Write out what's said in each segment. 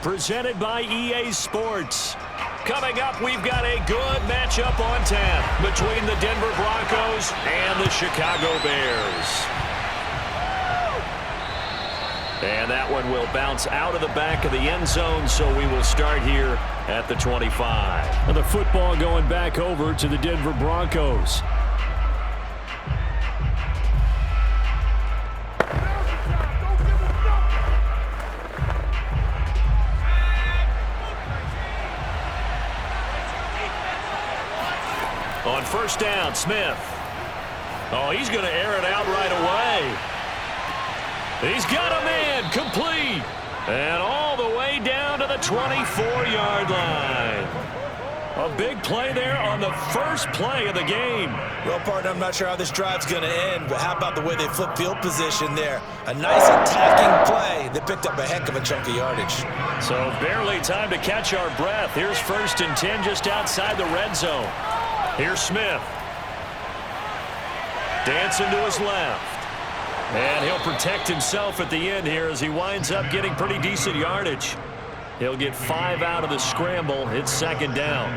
presented by EA Sports. Coming up, we've got a good matchup on tap between the Denver Broncos and the Chicago Bears. And that one will bounce out of the back of the end zone, so we will start here at the 25. And the football going back over to the Denver Broncos. On first down, Smith. Oh, he's going to air it out right away. He's got a man, complete, and all the way down to the 24-yard line. A big play there on the first play of the game. Well, partner, I'm not sure how this drive's going to end, but how about the way they flip field position there? A nice attacking play that picked up a heck of a chunk of yardage. So barely time to catch our breath. Here's 1st and 10 just outside the red zone. Here's Smith. Dancing to his left. And he'll protect himself at the end here as he winds up getting pretty decent yardage. He'll get 5 out of the scramble. It's 2nd down.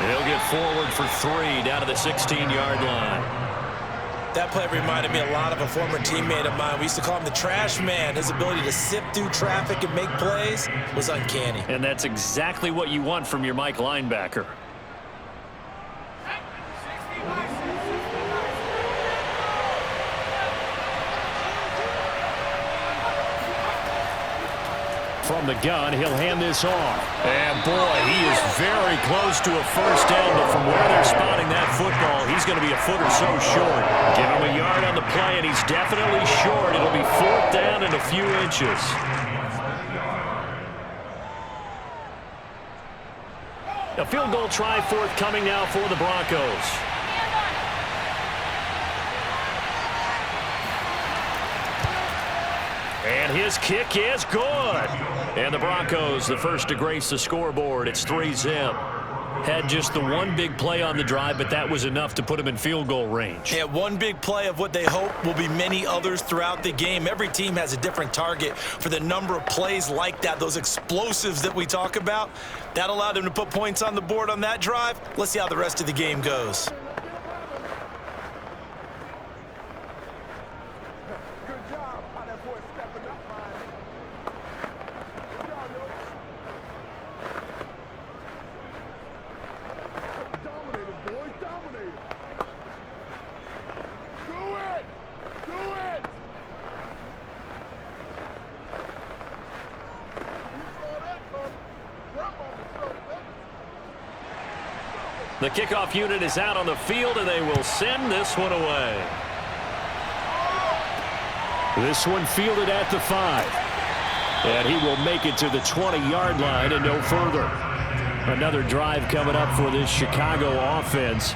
He'll get forward for 3 down to the 16-yard line. That play reminded me a lot of a former teammate of mine. We used to call him the trash man. His ability to sift through traffic and make plays was uncanny. And that's exactly what you want from your Mike linebacker. From the gun, he'll hand this off. And boy, he is very close to a first down, but from where they're spotting that football, he's going to be a foot or so short. Give him a yard on the play, and he's definitely short. It'll be 4th down and a few inches. A field goal try forthcoming now for the Broncos. And his kick is good. And the Broncos, the first to grace the scoreboard. It's 3-zip. Had just the one big play on the drive, but that was enough to put him in field goal range. Yeah, one big play of what they hope will be many others throughout the game. Every team has a different target for the number of plays like that, those explosives that we talk about. That allowed them to put points on the board on that drive. Let's see how the rest of the game goes. The kickoff unit is out on the field, and they will send this one away. This one fielded at the 5. And he will make it to the 20-yard line and no further. Another drive coming up for this Chicago offense.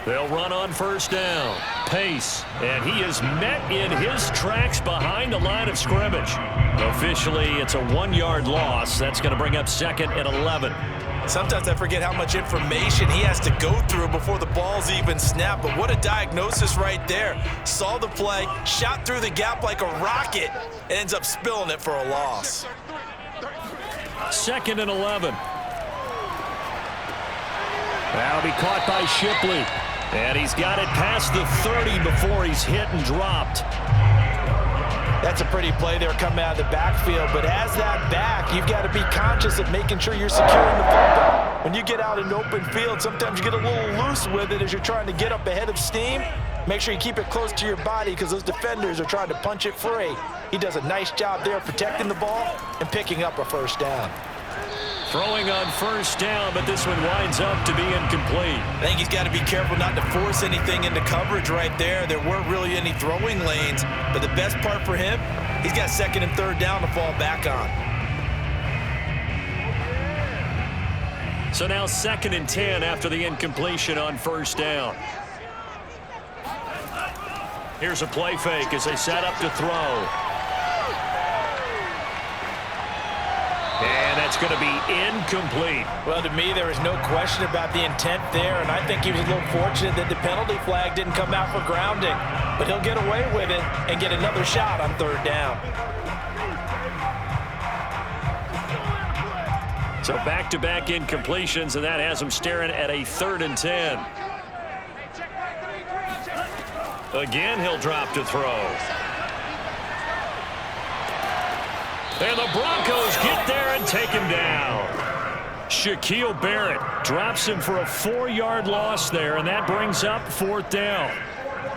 They'll run on first down. Pace. And he is met in his tracks behind the line of scrimmage. Officially, it's a 1-yard loss. That's going to bring up 2nd and 11. Sometimes I forget how much information he has to go through before the ball's even snapped. But what a diagnosis right there. Saw the play, shot through the gap like a rocket, and ends up spilling it for a loss. 2nd and 11. That'll be caught by Shipley. And he's got it past the 30 before he's hit and dropped. That's a pretty play there coming out of the backfield, but as that back, you've got to be conscious of making sure you're securing the football. When you get out in open field, sometimes you get a little loose with it as you're trying to get up ahead of steam. Make sure you keep it close to your body because those defenders are trying to punch it free. He does a nice job there protecting the ball and picking up a first down. Throwing on first down, but this one winds up to be incomplete. I think he's got to be careful not to force anything into coverage right there. There weren't really any throwing lanes, but the best part for him, he's got second and third down to fall back on. So now 2nd and 10 after the incompletion on first down. Here's a play fake as they set up to throw. And that's going to be incomplete. Well, to me, there is no question about the intent there, and I think he was a little fortunate that the penalty flag didn't come out for grounding. But he'll get away with it and get another shot on third down. So back-to-back incompletions, and that has him staring at a 3rd and 10. Again, he'll drop to throw. And the Broncos get there and take him down. Shaquille Barrett drops him for a 4-yard loss there, and that brings up 4th down.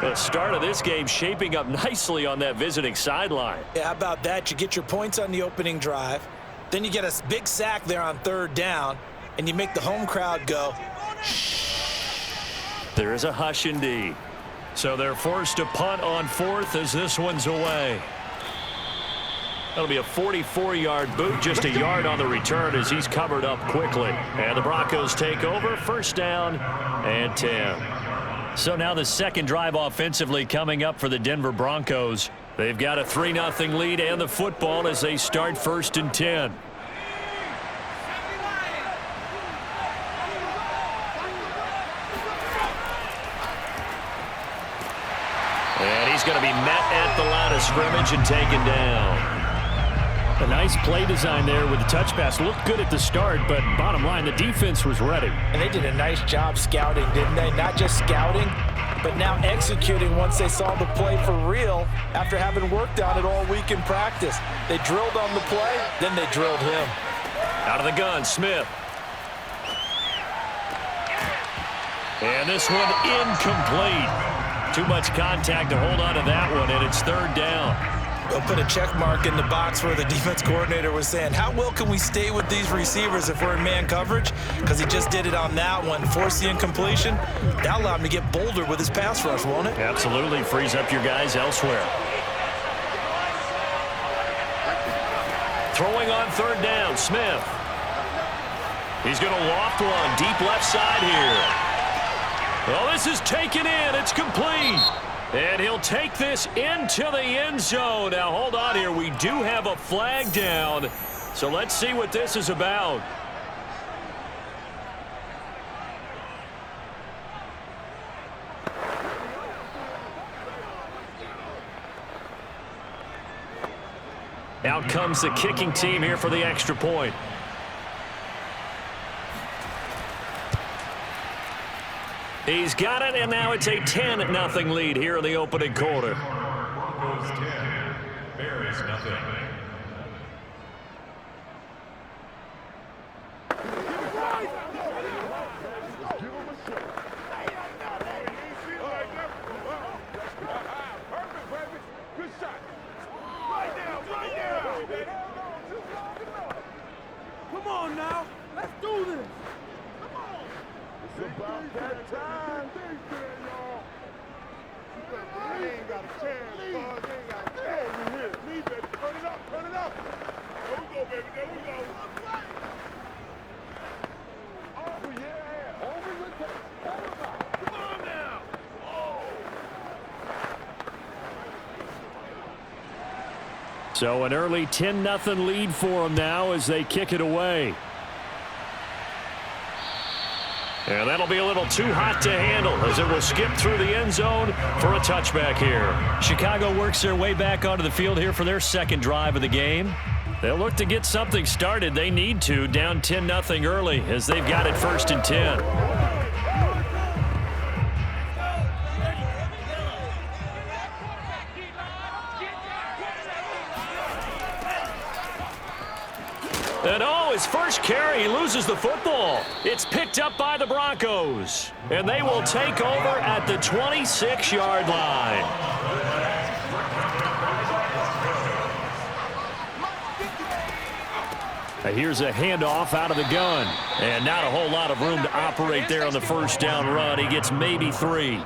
The start of this game shaping up nicely on that visiting sideline. Yeah, how about that? You get your points on the opening drive. Then you get a big sack there on third down, and you make the home crowd go, shh. There is a hush indeed. So they're forced to punt on 4th as this one's away. That'll be a 44-yard boot, just a yard on the return as he's covered up quickly. And the Broncos take over, 1st down and 10. So now the second drive offensively coming up for the Denver Broncos. They've got a 3-0 lead and the football as they start 1st and 10. And he's going to be met at the line of scrimmage and taken down. A nice play design there with the touch pass. Looked good at the start, but bottom line, the defense was ready. And they did a nice job scouting, didn't they? Not just scouting, but now executing once they saw the play for real after having worked on it all week in practice. They drilled on the play, then they drilled him. Out of the gun, Smith. And this one incomplete. Too much contact to hold on to that one, and it's 3rd down. They'll put a check mark in the box where the defense coordinator was saying, how well can we stay with these receivers if we're in man coverage? Because he just did it on that one. Force the incompletion. That allowed him to get bolder with his pass rush, won't it? Absolutely. Frees up your guys elsewhere. Throwing on 3rd down, Smith. He's going to loft one deep left side here. Well, this is taken in. It's complete. And he'll take this into the end zone. Now, hold on here. We do have a flag down. So let's see what this is about. Out comes the kicking team here for the extra point. He's got it, and now it's a 10-0 lead here in the opening quarter. Broncos 10, Bears nothing. Come on now, let's do this. It's about that time. They ain't got a chance, boys. They ain't got a chance in here. Leave it. Turn it up. Turn it up. There we go, baby. There we go. Oh, yeah. Over the top. Come on now. Oh. So an early 10-0 lead for them now as they kick it away. And that'll be a little too hot to handle as it will skip through the end zone for a touchback here. Chicago works their way back onto the field here for their second drive of the game. They'll look to get something started. They need to, down 10-0 early as they've got it 1st and 10. And oh, his first carry, he loses the football. It's picked up by the Broncos. And they will take over at the 26-yard line. Here's a handoff out of the gun. And not a whole lot of room to operate there on the first down run. He gets maybe 3. The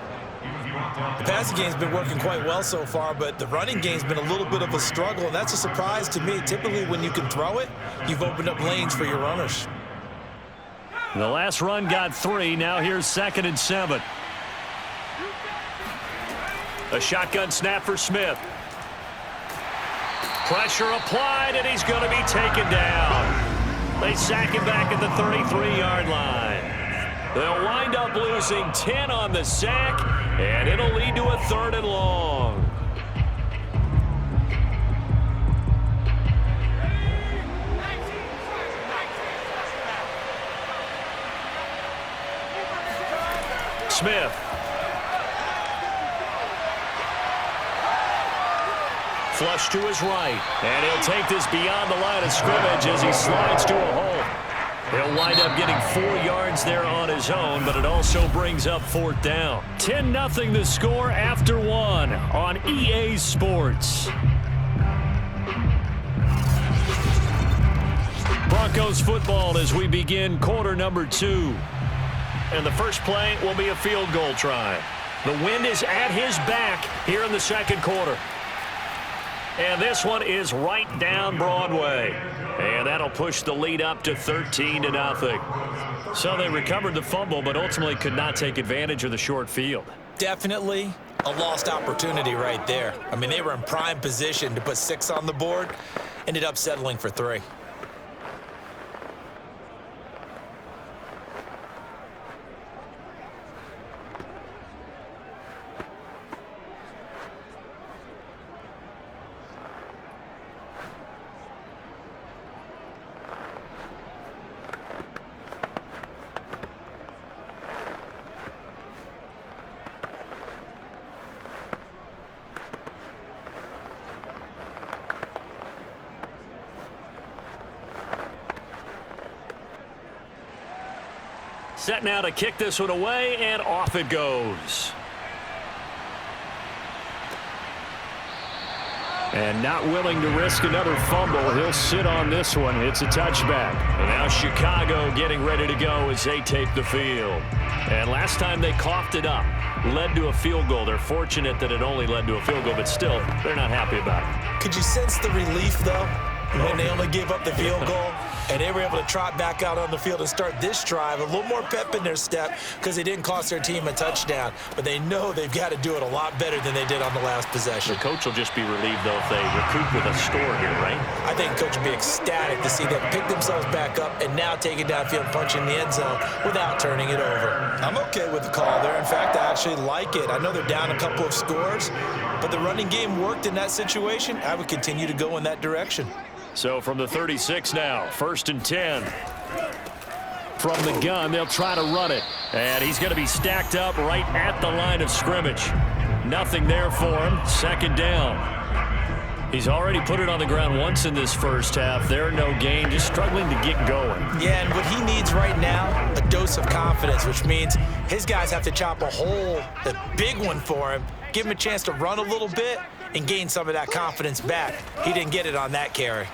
passing game's been working quite well so far, but the running game's been a little bit of a struggle, and that's a surprise to me. Typically, when you can throw it, you've opened up lanes for your runners. The last run got 3. Now here's 2nd and 7. A shotgun snap for Smith. Pressure applied, and he's going to be taken down. They sack him back at the 33-yard line. They'll wind up losing 10 on the sack, and it'll lead to a 3rd and long. Smith. Flush to his right, and he'll take this beyond the line of scrimmage as he slides to a hole. He'll wind up getting 4 yards there on his own, but it also brings up 4th down. 10-0 the score after 1 on EA Sports. Broncos football as we begin quarter number 2. And the first play will be a field goal try. The wind is at his back here in the second quarter. And this one is right down Broadway. And that'll push the lead up to 13-0. So they recovered the fumble, but ultimately could not take advantage of the short field. Definitely a lost opportunity right there. I mean, they were in prime position to put 6 on the board, ended up settling for 3. Set now to kick this one away, and off it goes. And not willing to risk another fumble, he'll sit on this one. It's a touchback. And now Chicago getting ready to go as they take the field. And last time they coughed it up, led to a field goal. They're fortunate that it only led to a field goal, but still, they're not happy about it. Could you sense the relief, though, when they only gave up the field goal? And they were able to trot back out on the field and start this drive. A little more pep in their step because they didn't cost their team a touchdown. But they know they've got to do it a lot better than they did on the last possession. The coach will just be relieved, though, if they recoup with a score here, right? I think the coach will be ecstatic to see them pick themselves back up and now take it downfield and punch in the end zone without turning it over. I'm okay with the call there. In fact, I actually like it. I know they're down a couple of scores, but the running game worked in that situation. I would continue to go in that direction. So from the 36 now, 1st and 10. From the gun, they'll try to run it. And he's going to be stacked up right at the line of scrimmage. Nothing there for him. 2nd down. He's already put it on the ground once in this first half. There, no gain, just struggling to get going. Yeah, and what he needs right now, a dose of confidence, which means his guys have to chop a hole, a big one for him, give him a chance to run a little bit and gain some of that confidence back. He didn't get it on that carry.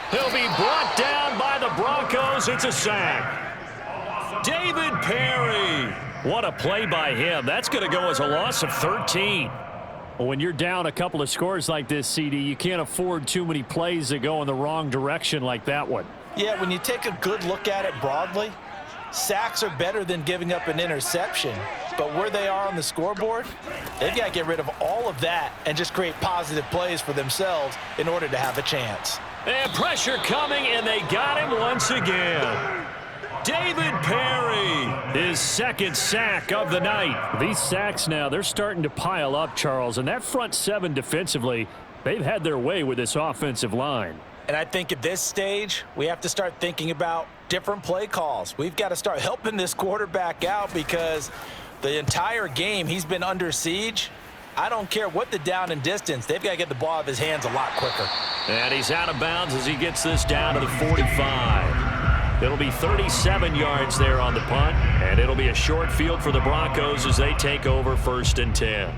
He'll be brought down by the Broncos. It's a sack. David Perry. What a play by him. That's going to go as a loss of 13. When you're down a couple of scores like this, CD, you can't afford too many plays that go in the wrong direction like that one. Yeah, when you take a good look at it broadly, sacks are better than giving up an interception. But where they are on the scoreboard, they've got to get rid of all of that and just create positive plays for themselves in order to have a chance. And pressure coming, and they got him once again. David Perry, his 2nd sack of the night. These sacks now, they're starting to pile up, Charles. And that front 7 defensively, they've had their way with this offensive line. And I think at this stage, we have to start thinking about different play calls. We've got to start helping this quarterback out because the entire game he's been under siege. I don't care what the down and distance. They've got to get the ball out of his hands a lot quicker. And he's out of bounds as he gets this down to the 45. It'll be 37 yards there on the punt, and it'll be a short field for the Broncos as they take over 1st and 10.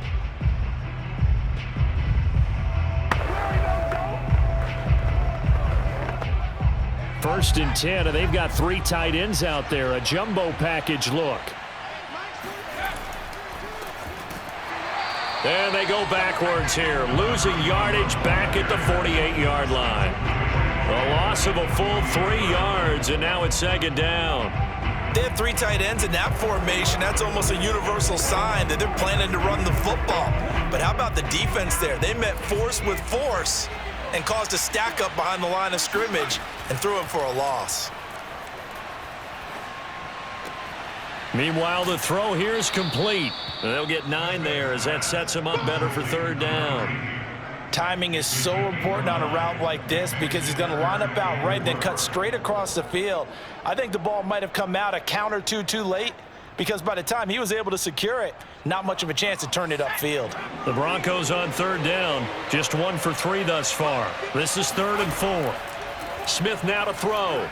1st and 10, and they've got 3 tight ends out there. A jumbo package look. And they go backwards here, losing yardage back at the 48-yard line. A loss of a full 3 yards, and now it's 2nd down. They have 3 tight ends in that formation. That's almost a universal sign that they're planning to run the football. But how about the defense there? They met force with force and caused a stack up behind the line of scrimmage and threw him for a loss. Meanwhile, the throw here is complete. They'll get 9 there as that sets them up better for 3rd down. Timing is so important on a route like this because he's going to line up out right and then cut straight across the field. I think the ball might have come out a count or two too late because by the time he was able to secure it, not much of a chance to turn it upfield. The Broncos on 3rd down, just 1 for 3 thus far. This is 3rd and 4. Smith now to throw.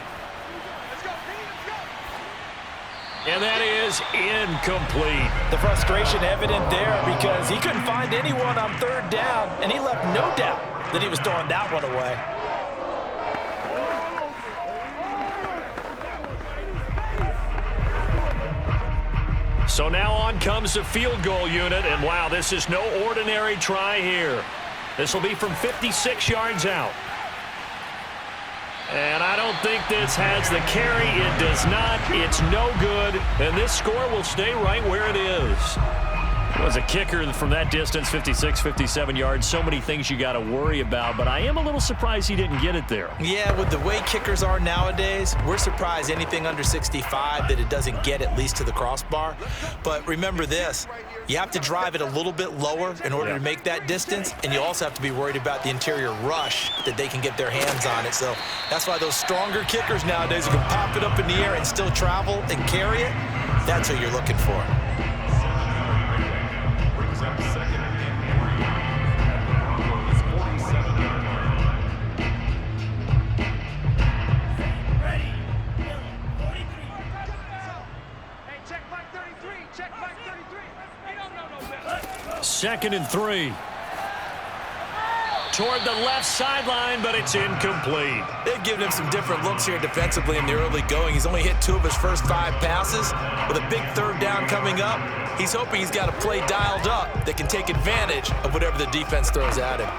And that is incomplete. The frustration evident there because he couldn't find anyone on 3rd down, and he left no doubt that he was throwing that one away. So now on comes the field goal unit, and wow, this is no ordinary try here. This will be from 56 yards out. And I don't think this has the carry. It does not. It's no good. And this score will stay right where it is. As a kicker from that distance, 56, 57 yards, so many things you got to worry about. But I am a little surprised he didn't get it there. Yeah, with the way kickers are nowadays, we're surprised anything under 65 that it doesn't get at least to the crossbar. But remember this, you have to drive it a little bit lower in order to make that distance, and you also have to be worried about the interior rush that they can get their hands on it. So that's why those stronger kickers nowadays who can pop it up in the air and still travel and carry it, that's what you're looking for. Second and 3. Toward the left sideline, but it's incomplete. They've given him some different looks here defensively in the early going. He's only hit 2 of his first 5 passes. With a big 3rd down coming up, he's hoping he's got a play dialed up that can take advantage of whatever the defense throws at him.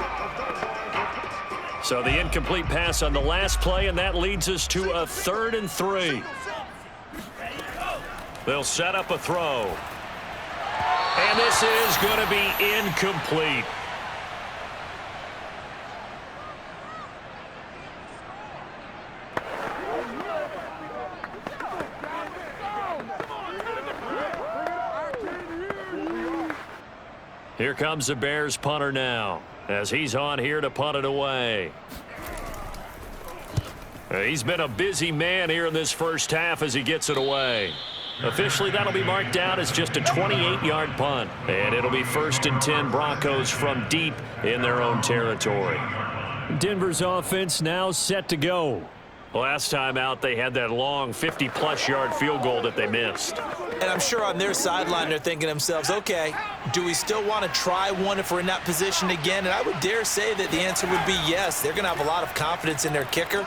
So the incomplete pass on the last play, and that leads us to a 3rd and 3. They'll set up a throw. And this is going to be incomplete. Here comes the Bears punter now, as he's on here to punt it away. He's been a busy man here in this first half as he gets it away. Officially, that'll be marked down as just a 28-yard punt. And it'll be 1st and 10 Broncos from deep in their own territory. Denver's offense now set to go. Last time out, they had that long 50-plus yard field goal that they missed. And I'm sure on their sideline, they're thinking to themselves, okay, do we still want to try one if we're in that position again? And I would dare say that the answer would be yes. They're going to have a lot of confidence in their kicker.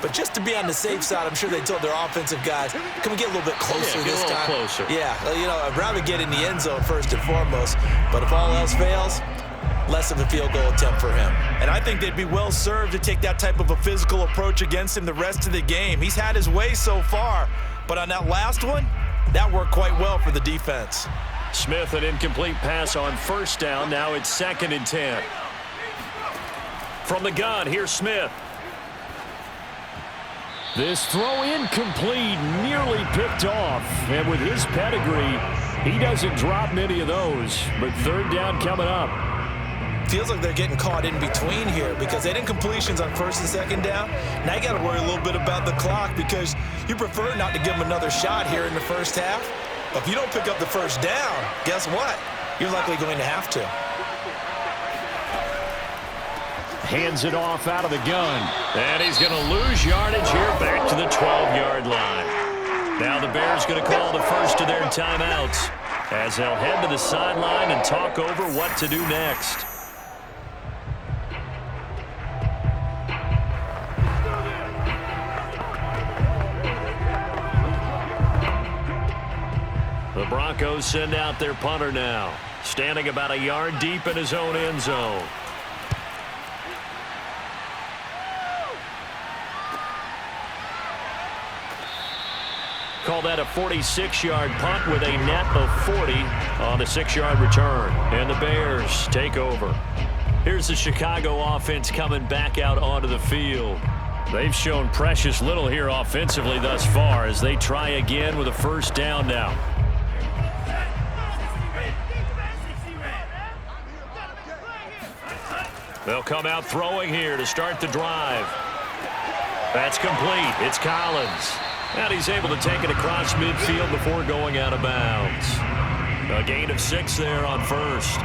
But just to be on the safe side, I'm sure they told their offensive guys, can we get a little bit closer this time? Closer. Yeah, you know, I'd rather get in the end zone first and foremost. But if all else fails, less of a field goal attempt for him. And I think they'd be well served to take that type of a physical approach against him the rest of the game. He's had his way so far. But on that last one, that worked quite well for the defense. Smith, an incomplete pass on 1st down. Now it's 2nd and 10. From the gun, here's Smith. This throw incomplete, nearly picked off. And with his pedigree, he doesn't drop many of those. But 3rd down coming up. Feels like they're getting caught in between here because they had incompletions on 1st and 2nd down. Now you got to worry a little bit about the clock because you prefer not to give them another shot here in the first half. But if you don't pick up the 1st down, guess what? You're likely going to have to. Hands it off out of the gun. And he's going to lose yardage here back to the 12-yard line. Now the Bears going to call the first of their timeouts as they'll head to the sideline and talk over what to do next. The Broncos send out their punter now, standing about a yard deep in his own end zone. Call that a 46-yard punt with a net of 40 on the 6-yard return. And the Bears take over. Here's the Chicago offense coming back out onto the field. They've shown precious little here offensively thus far as they try again with a first down now. They'll come out throwing here to start the drive. That's complete. It's Collins. And he's able to take it across midfield before going out of bounds. A gain of 6 there on first.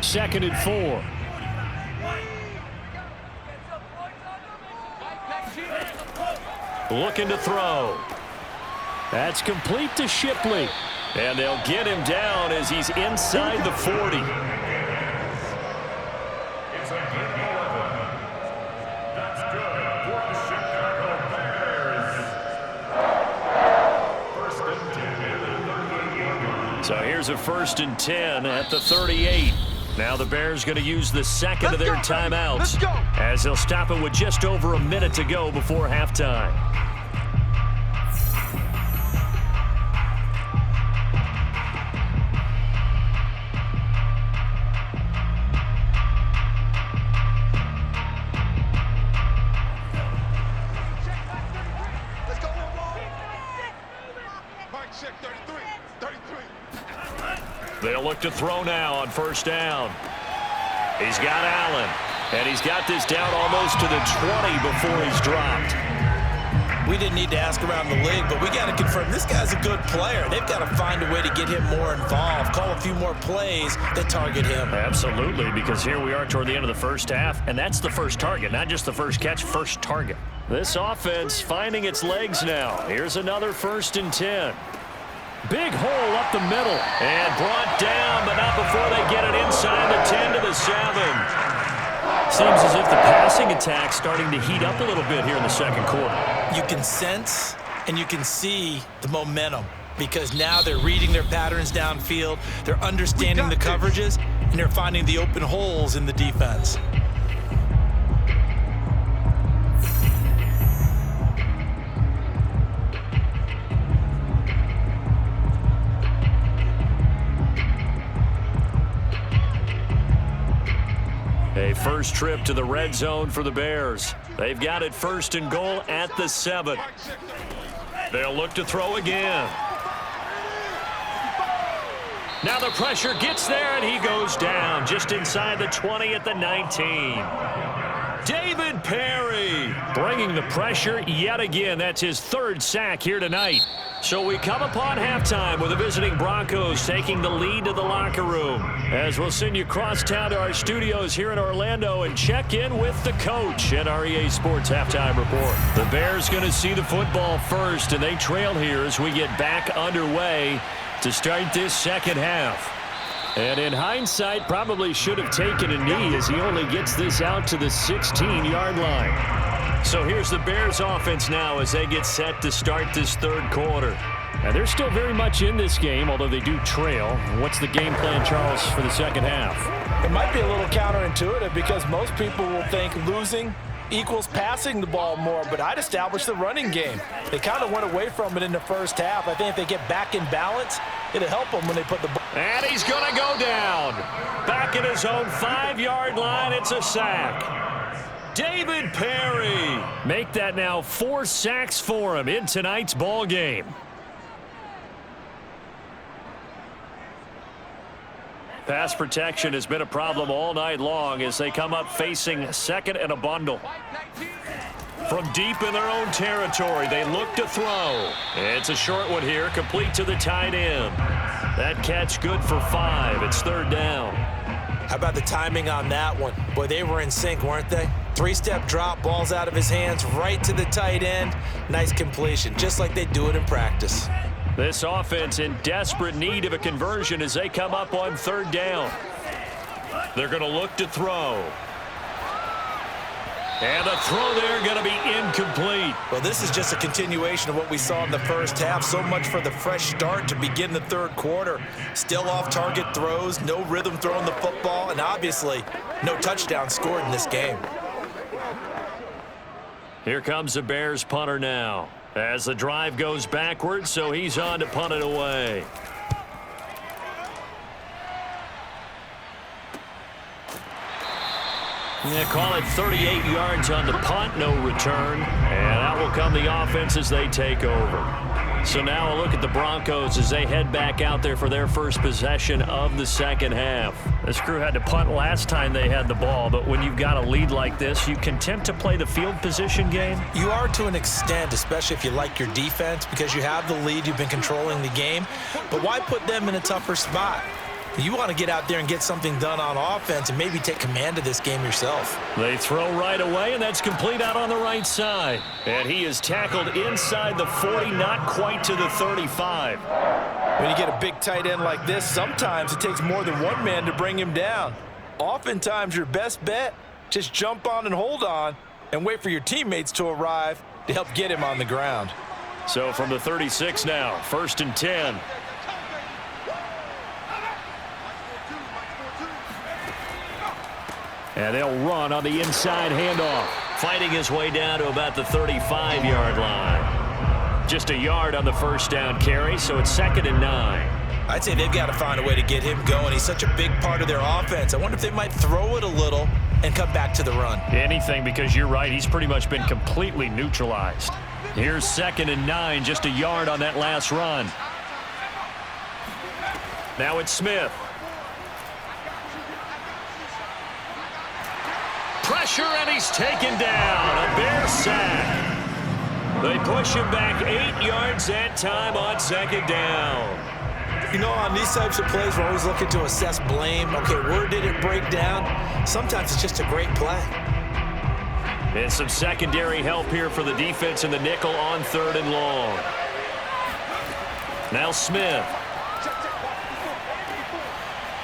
Second and 4. Looking to throw. That's complete to Shipley. And they'll get him down as he's inside the 40. It's a gain of 11. That's good for the Chicago Bears. First and 10 at the 38-yard line. So here's a first and 10 at the 38. Now the Bears going to use the second of their timeouts as they'll stop it with just over a minute to go before halftime. They'll look to throw now on first down. He's got Allen, and he's got this down almost to the 20 before he's dropped. We didn't need to ask around the league, but we got to confirm this guy's a good player. They've got to find a way to get him more involved, call a few more plays that target him. Absolutely, because here we are toward the end of the first half, and that's the first target, not just the first catch, first target. This offense finding its legs now. Here's another first and 10. Big hole up the middle and brought down, but not before they get it inside the 10 to the 7. Seems as if the passing attack's starting to heat up a little bit here in the second quarter. You can sense and you can see the momentum because now they're reading their patterns downfield, they're understanding the coverages, and they're finding the open holes in the defense. A first trip to the red zone for the Bears. They've got it first and goal at the 7. They'll look to throw again. Now the pressure gets there, and he goes down just inside the 20 at the 19. David Perry bringing the pressure yet again. That's his 3rd sack here tonight. So we come upon halftime with the visiting Broncos taking the lead to the locker room. As we'll send you across town to our studios here in Orlando and check in with the coach at our EA Sports Halftime Report. The Bears going to see the football first, and they trail here as we get back underway to start this second half. And in hindsight, probably should have taken a knee as he only gets this out to the 16-yard line. So here's the Bears offense now as they get set to start this third quarter. And they're still very much in this game, although they do trail. What's the game plan, Charles, for the second half? It might be a little counterintuitive because most people will think losing equals passing the ball more, but I'd establish the running game. They kind of went away from it in the first half. I think if they get back in balance, it'll help them when they put the ball. And he's going to go down. Back at his own 5-yard line, it's a sack. David Perry. Make that now 4 sacks for him in tonight's ball game. Pass protection has been a problem all night long as they come up facing second and a bundle. From deep in their own territory, they look to throw. It's a short one here, complete to the tight end. That catch good for 5. It's 3rd down. How about the timing on that one? Boy, they were in sync, weren't they? 3-step drop, balls out of his hands, right to the tight end. Nice completion, just like they do it in practice. This offense in desperate need of a conversion as they come up on 3rd down. They're going to look to throw. And the throw there going to be incomplete. Well, this is just a continuation of what we saw in the first half. So much for the fresh start to begin the third quarter. Still off-target throws, no rhythm throwing the football, and obviously no touchdown scored in this game. Here comes the Bears punter now. As the drive goes backwards, so he's on to punt it away. Yeah, call it 38 yards on the punt, no return. And out will come the offense as they take over. So now a look at the Broncos as they head back out there for their first possession of the second half. This crew had to punt last time they had the ball, but when you've got a lead like this, you content to play the field position game? You are to an extent, especially if you like your defense, because you have the lead, you've been controlling the game. But why put them in a tougher spot? You want to get out there and get something done on offense and maybe take command of this game yourself. They throw right away, and that's complete out on the right side. And he is tackled inside the 40, not quite to the 35. When you get a big tight end like this, sometimes it takes more than one man to bring him down. Oftentimes, your best bet, just jump on and hold on and wait for your teammates to arrive to help get him on the ground. So from the 36 now, 1st and 10. And they'll run on the inside handoff. Fighting his way down to about the 35-yard line. Just a yard on the first down carry, so it's 2nd and 9. I'd say they've got to find a way to get him going. He's such a big part of their offense. I wonder if they might throw it a little and come back to the run. Anything, because you're right, he's pretty much been completely neutralized. Here's 2nd and 9, just a yard on that last run. Now it's Smith. Pressure, and he's taken down. A Bear sack. They push him back 8 yards that time on 2nd down. You know, on these types of plays, we're always looking to assess blame. Okay, where did it break down? Sometimes it's just a great play. And some secondary help here for the defense in the nickel on 3rd and long. Now Smith.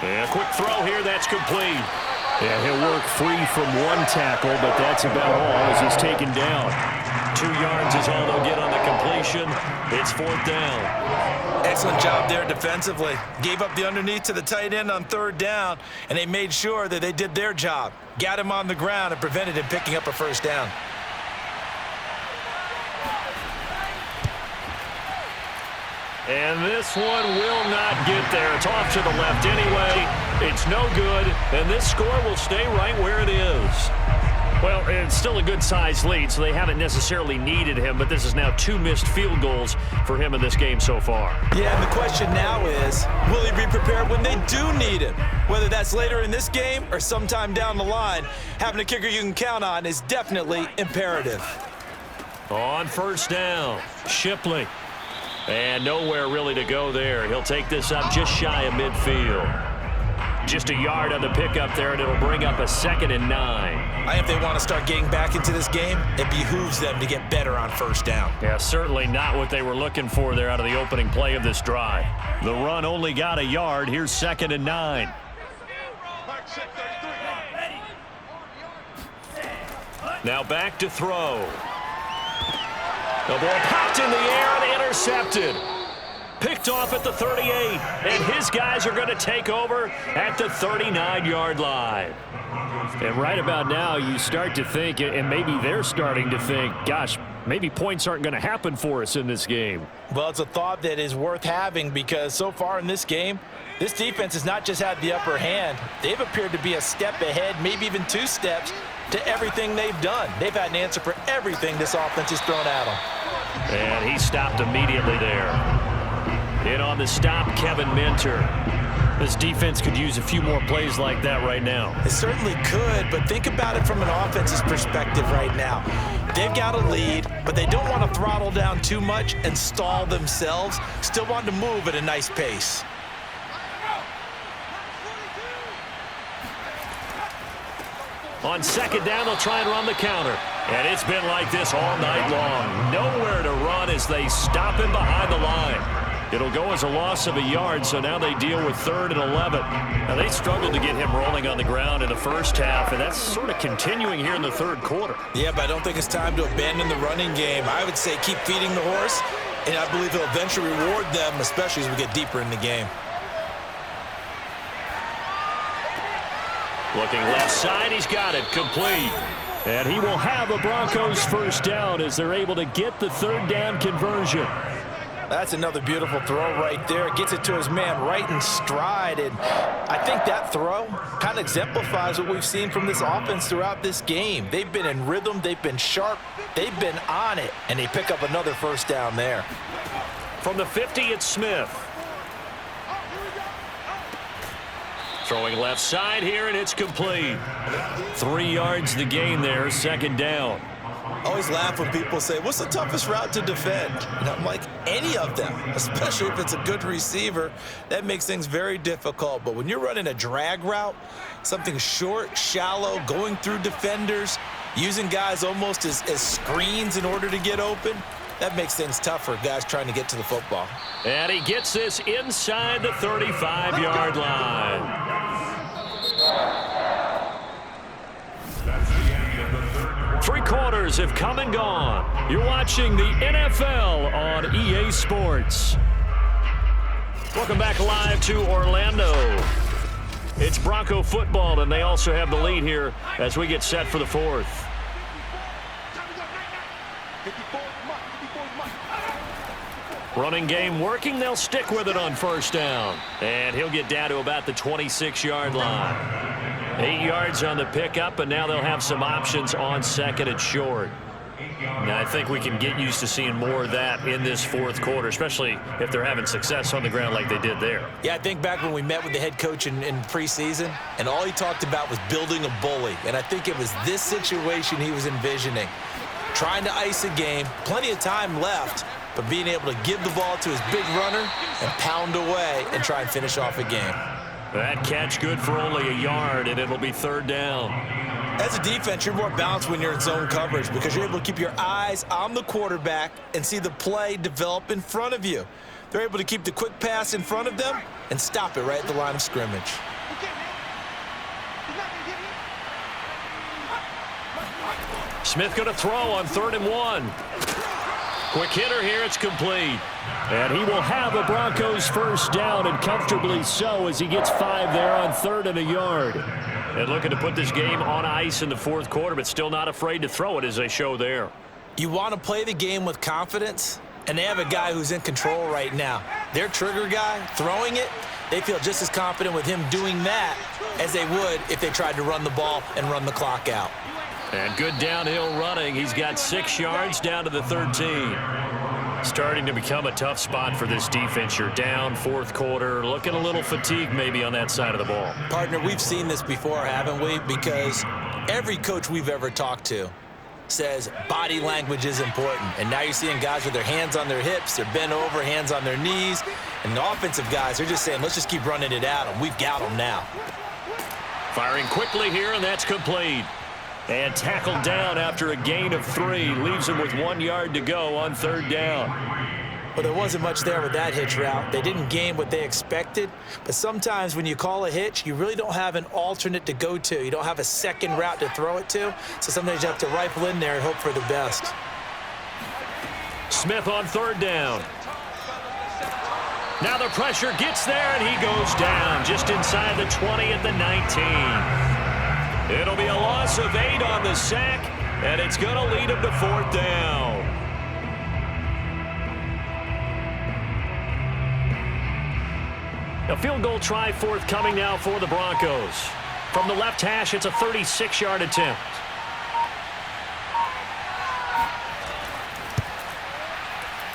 And a quick throw here, that's complete. Yeah, he'll work free from one tackle, but that's about all as he's taken down. 2 yards is all they'll get on the completion. It's 4th down. Excellent job there defensively. Gave up the underneath to the tight end on 3rd down, and they made sure that they did their job. Got him on the ground and prevented him picking up a 1st down. And this one will not get there. It's off to the left anyway. It's no good, and this score will stay right where it is. Well, it's still a good-sized lead, so they haven't necessarily needed him, but this is now 2 missed field goals for him in this game so far. Yeah, and the question now is, will he be prepared when they do need him? Whether that's later in this game or sometime down the line, having a kicker you can count on is definitely imperative. On 1st down, Shipley. And nowhere really to go there. He'll take this up just shy of midfield. Just a yard on the pickup there, and it'll bring up a 2nd and 9. I think if they want to start getting back into this game, it behooves them to get better on 1st down. Yeah, certainly not what they were looking for there out of the opening play of this drive. The run only got a yard. Here's 2nd and 9. Now back to throw. The ball popped in the air and intercepted. Picked off at the 38, and his guys are going to take over at the 39-yard line. And right about now, you start to think, and maybe they're starting to think, gosh, maybe points aren't going to happen for us in this game. Well, it's a thought that is worth having because so far in this game, this defense has not just had the upper hand. They've appeared to be a step ahead, maybe even 2 steps, to everything they've done. They've had an answer for everything this offense has thrown at them. And he stopped immediately there. In on the stop, Kevin Minter. This defense could use a few more plays like that right now. It certainly could, but think about it from an offense's perspective right now. They've got a lead, but they don't want to throttle down too much and stall themselves. Still want to move at a nice pace. On 2nd down, they'll try and run the counter. And it's been like this all night long. Nowhere to run as they stop him behind the line. It'll go as a loss of a yard, so now they deal with 3rd and 11. Now, they struggled to get him rolling on the ground in the first half, and that's sort of continuing here in the third quarter. Yeah, but I don't think it's time to abandon the running game. I would say keep feeding the horse, and I believe he'll eventually reward them, especially as we get deeper in the game. Looking left side, he's got it, complete. And he will have a Broncos first down as they're able to get the 3rd down conversion. That's another beautiful throw right there. Gets it to his man right in stride. And I think that throw kind of exemplifies what we've seen from this offense throughout this game. They've been in rhythm. They've been sharp. They've been on it. And they pick up another first down there. From the 50, it's Smith. Throwing left side here, and it's complete. 3 yards the gain there, 2nd down. I always laugh when people say, what's the toughest route to defend? And I'm like, any of them, especially if it's a good receiver. That makes things very difficult. But when you're running a drag route, something short, shallow, going through defenders, using guys almost as screens in order to get open, that makes things tough for guys trying to get to the football. And he gets this inside the 35-yard line. That's the end of the third quarter. 3 quarters have come and gone. You're watching the NFL on EA Sports. Welcome back live to Orlando. It's Bronco football, and they also have the lead here as we get set for the 4th. Running game working. They'll stick with it on first down. And he'll get down to about the 26-yard line. 8 yards on the pickup, and now they'll have some options on 2nd and short. Now, I think we can get used to seeing more of that in this 4th quarter, especially if they're having success on the ground like they did there. Yeah, I think back when we met with the head coach in preseason, and all he talked about was building a bully. And I think it was this situation he was envisioning. Trying to ice a game, plenty of time left, but being able to give the ball to his big runner and pound away and try and finish off a game. That catch good for only a yard, and it'll be 3rd down. As a defense, you're more balanced when you're in zone coverage because you're able to keep your eyes on the quarterback and see the play develop in front of you. They're able to keep the quick pass in front of them and stop it right at the line of scrimmage. Smith going to throw on 3rd and 1. Quick hitter here, it's complete. And he will have a Broncos first down, and comfortably so as he gets 5 there on 3rd and a yard. And looking to put this game on ice in the 4th quarter, but still not afraid to throw it as they show there. You want to play the game with confidence, and they have a guy who's in control right now. Their trigger guy, throwing it, they feel just as confident with him doing that as they would if they tried to run the ball and run the clock out. And good downhill running. He's got 6 yards down to the 13. Starting to become a tough spot for this defense. You're down 4th quarter, looking a little fatigued maybe on that side of the ball. Partner, we've seen this before, haven't we? Because every coach we've ever talked to says body language is important. And now you're seeing guys with their hands on their hips, they're bent over, hands on their knees. And the offensive guys, they're just saying, let's just keep running it at them. We've got them now. Firing quickly here, and that's complete. And tackled down after a gain of 3. Leaves him with 1 yard to go on 3rd down. Well, there wasn't much there with that hitch route. They didn't gain what they expected. But sometimes when you call a hitch, you really don't have an alternate to go to. You don't have a second route to throw it to. So sometimes you have to rifle in there and hope for the best. Smith on 3rd down. Now the pressure gets there, and he goes down just inside the 20 at the 19. It'll be a loss of 8 on the sack, and it's going to lead him to 4th down. A field goal try forthcoming now for the Broncos. From the left hash, it's a 36-yard attempt.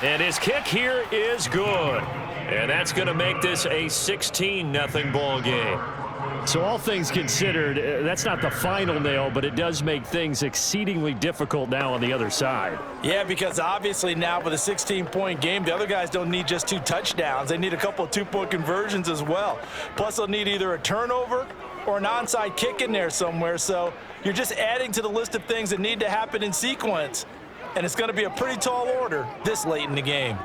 And his kick here is good. And that's going to make this a 16-0 ball game. So all things considered, that's not the final nail, but it does make things exceedingly difficult now on the other side. Yeah, because obviously now with a 16-point game, the other guys don't need just 2 touchdowns. They need a couple of 2-point conversions as well. Plus, they'll need either a turnover or an onside kick in there somewhere. So you're just adding to the list of things that need to happen in sequence. And it's going to be a pretty tall order this late in the game.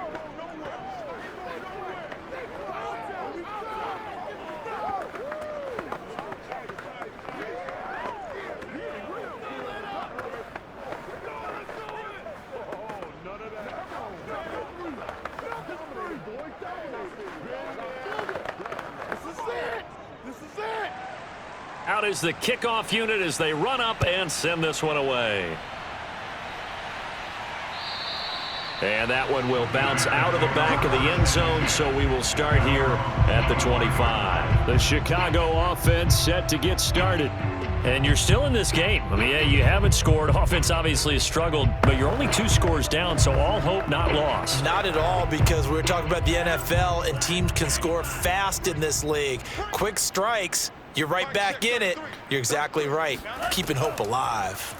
This is it. Out is the kickoff unit as they run up and send this one away. And that one will bounce out of the back of the end zone, so we will start here at the 25. The Chicago offense set to get started. And you're still in this game. I mean, yeah, you haven't scored. Offense obviously has struggled, but you're only 2 scores down, so all hope not lost. Not at all, because we're talking about the NFL, and teams can score fast in this league. Quick strikes, you're right back in it. You're exactly right. Keeping hope alive.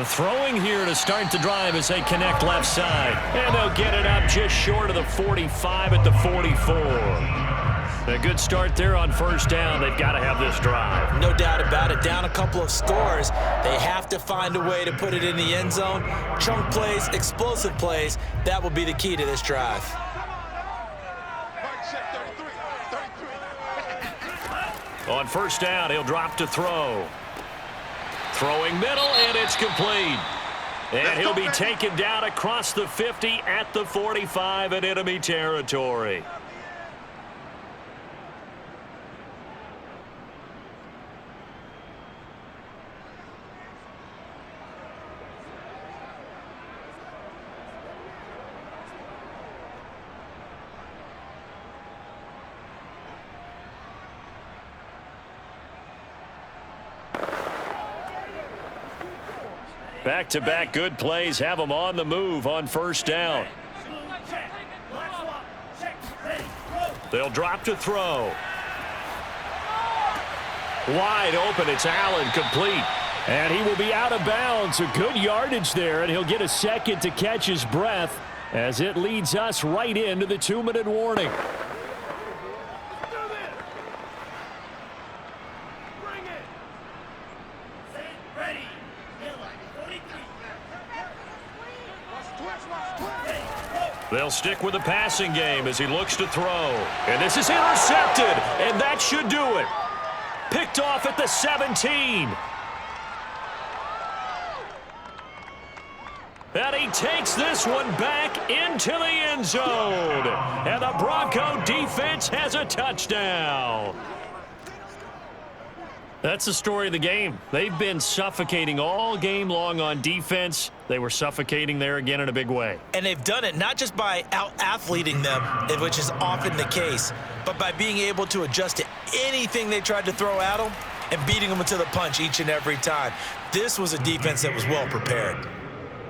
Throwing here to start the drive as they connect left side. And they'll get it up just short of the 45 at the 44. A good start there on first down. They've got to have this drive. No doubt about it. Down a couple of scores. They have to find a way to put it in the end zone. Chunk plays, explosive plays. That will be the key to this drive. On first down, he'll drop to throw. Throwing middle, and it's complete. And he'll be taken down across the 50 at the 45 in enemy territory. Back-to-back good plays have them on the move on first down. They'll drop to throw. Wide open, it's Allen, complete. And he will be out of bounds. A good yardage there, and he'll get a second to catch his breath as it leads us right into the 2-minute warning. They'll stick with the passing game as he looks to throw. And this is intercepted, and that should do it. Picked off at the 17. And he takes this one back into the end zone. And the Bronco defense has a touchdown. That's the story of the game. They've been suffocating all game long on defense. They were suffocating there again in a big way. And they've done it not just by out-athleting them, which is often the case, but by being able to adjust to anything they tried to throw at them and beating them to the punch each and every time. This was a defense that was well prepared.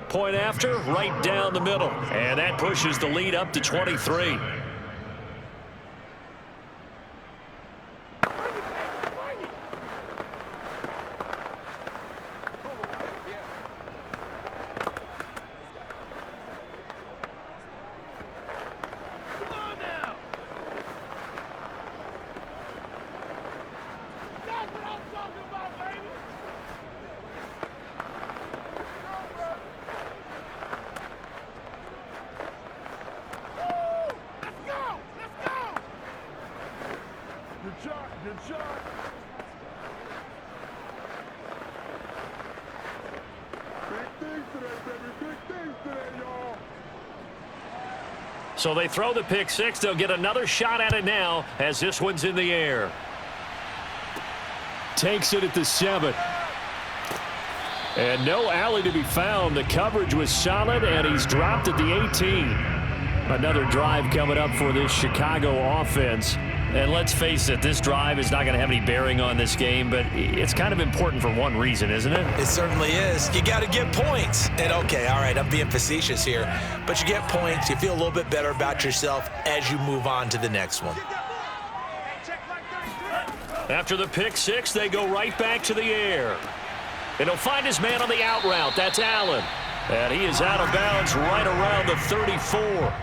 Point after, right down the middle. And that pushes the lead up to 23. Good shot. Big things today, baby. Big things today, y'all. So they throw the pick six. They'll get another shot at it now as this one's in the air. Takes it at the 7. And no alley to be found. The coverage was solid, and he's dropped at the 18. Another drive coming up for this Chicago offense. And let's face it, this drive is not going to have any bearing on this game, but it's kind of important for one reason, isn't it? It certainly is. You got to get points. And okay, all right, I'm being facetious here, but you get points. You feel a little bit better about yourself as you move on to the next one. After the pick six, they go right back to the air. And he'll find his man on the out route. That's Allen. And he is out of bounds right around the 34.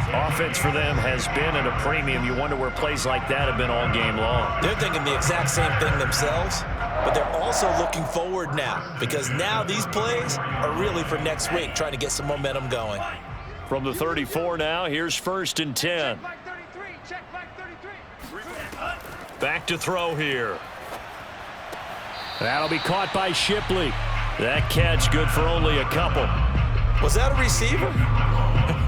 Offense for them has been at a premium. You wonder where plays like that have been all game long. They're thinking the exact same thing themselves, but they're also looking forward now because now these plays are really for next week, trying to get some momentum going. From the 34 now, here's 1st and 10. Back to throw here. That'll be caught by Shipley. That catch good for only a couple. Was that a receiver?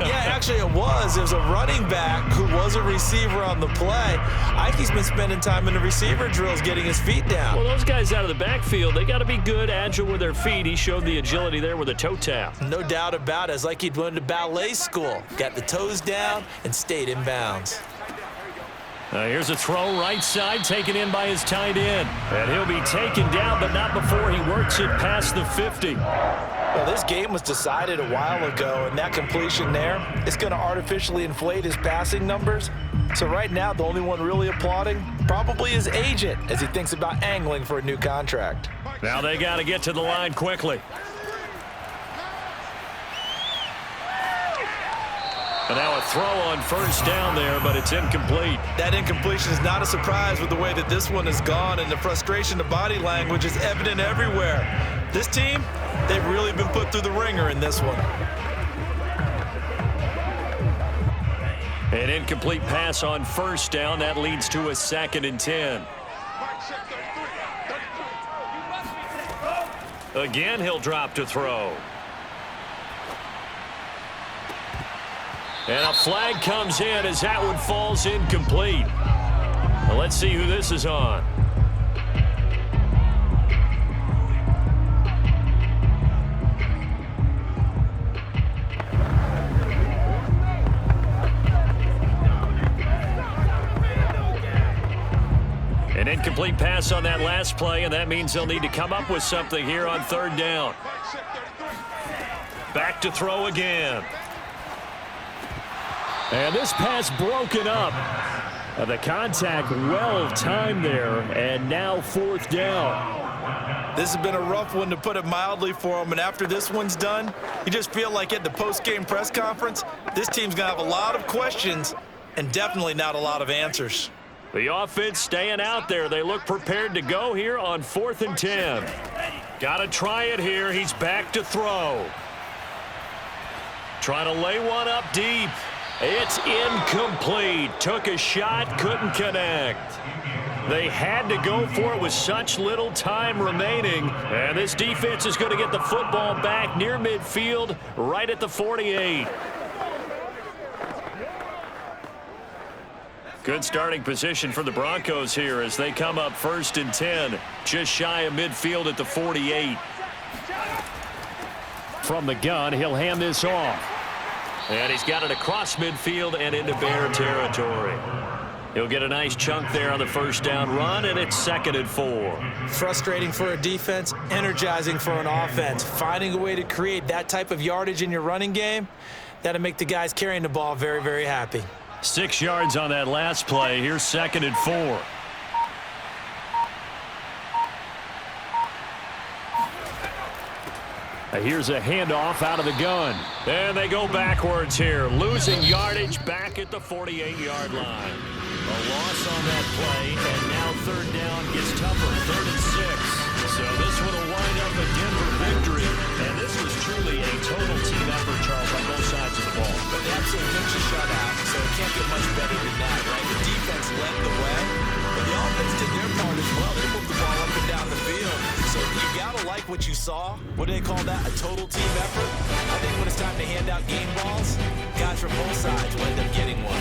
Yeah, actually it was. It was a running back who was a receiver on the play. Ike's been spending time in the receiver drills getting his feet down. Well, those guys out of the backfield, they got to be good, agile with their feet. He showed the agility there with a toe tap. No doubt about it. It's like he'd went to ballet school. Got the toes down and stayed in bounds. Here's a throw right side, taken in by his tight end. And he'll be taken down, but not before he works it past the 50. Well, this game was decided a while ago, and that completion there is going to artificially inflate his passing numbers. So right now, the only one really applauding probably his agent as he thinks about angling for a new contract. Now they got to get to the line quickly. And now a throw on first down there, but it's incomplete. That incompletion is not a surprise with the way that this one has gone, and the frustration of body language is evident everywhere. This team, they've really been put through the ringer in this one. An incomplete pass on first down. That leads to a 2nd and 10. Again, he'll drop to throw. And a flag comes in as that one falls incomplete. Well, let's see who this is on. An incomplete pass on that last play, and that means they'll need to come up with something here on 3rd down. Back to throw again. And this pass broken up. The contact well timed there, and now 4th down. This has been a rough one, to put it mildly, for him, and after this one's done, you just feel like at the post-game press conference, this team's going to have a lot of questions and definitely not a lot of answers. The offense staying out there. They look prepared to go here on 4th and 10. Got to try it here. He's back to throw. Trying to lay one up deep. It's incomplete. Took a shot, couldn't connect. They had to go for it with such little time remaining. And this defense is going to get the football back near midfield, right at the 48. Good starting position for the Broncos here as they come up 1st and 10, just shy of midfield at the 48. From the gun, he'll hand this off. And he's got it across midfield and into Bear territory. He'll get a nice chunk there on the first down run, and it's 2nd and 4. Frustrating for a defense, energizing for an offense. Finding a way to create that type of yardage in your running game, that'll make the guys carrying the ball very, very happy. 6 yards on that last play. Here's 2nd and 4. Here's a handoff out of the gun. And they go backwards here, losing yardage back at the 48-yard line. A loss on that play, and now 3rd down gets tougher, 3rd and 6. So this one will wind up a Denver victory. And this was truly a total team effort, Charles, on both sides of the ball. But they absolutely finished a shutout, so it can't get much better than that, right? The defense led the way, but the offense did their part as well. They moved the ball up and down the field. So you gotta like what you saw. What do they call that? A total team effort? I think when it's time to hand out game balls, guys from both sides will end up getting one.